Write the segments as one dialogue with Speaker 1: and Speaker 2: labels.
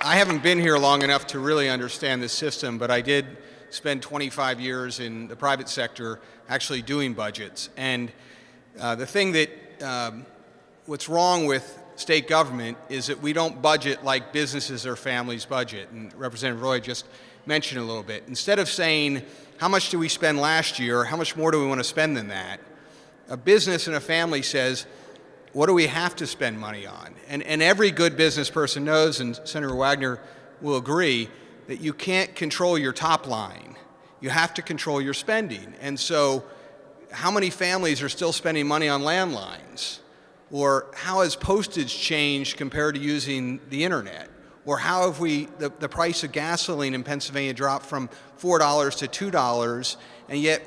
Speaker 1: I haven't been here long enough to really understand this system, but I did spend 25 years in the private sector actually doing budgets. And the thing that, what's wrong with state government is that we don't budget like businesses or families budget. And Representative Roy just mentioned a little bit. Instead of saying, how much did we spend last year, how much more do we want to spend than that, a business and a family says, what do we have to spend money on? And every good business person knows, and Senator Wagner will agree, that you can't control your top line. You have to control your spending. And so how many families are still spending money on landlines? Or how has postage changed compared to using the internet? Or how have the price of gasoline in Pennsylvania dropped from $4 to $2, and yet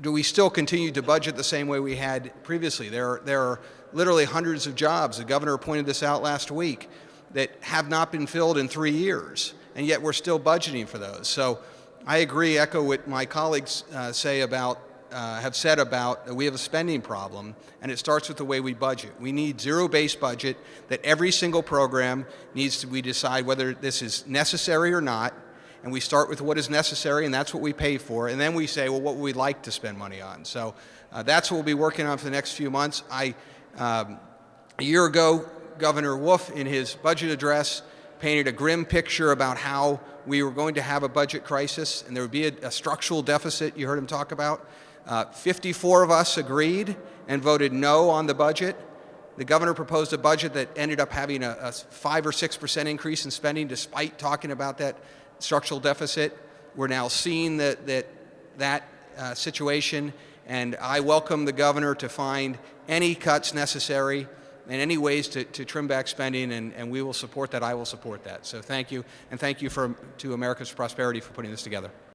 Speaker 1: do we still continue to budget the same way we had previously? There are literally hundreds of jobs, the governor pointed this out last week, that have not been filled in 3 years, and yet we're still budgeting for those. So I agree, echo what my colleagues have said about we have a spending problem, and it starts with the way we budget. We need zero-based budget that every single program needs to, we decide whether this is necessary or not, and we start with what is necessary, and that's what we pay for, and then we say, well, what would we like to spend money on? So that's what we'll be working on for the next few months. A year ago, Governor Wolf, in his budget address, painted a grim picture about how we were going to have a budget crisis, and there would be a structural deficit you heard him talk about. 54 of us agreed and voted no on the budget. The governor proposed a budget that ended up having a 5 or 6% increase in spending despite talking about that structural deficit. We're now seeing that situation, and I welcome the governor to find any cuts necessary and any ways to trim back spending, and we will support that. I will support that. So thank you, and thank you to America's Prosperity for putting this together.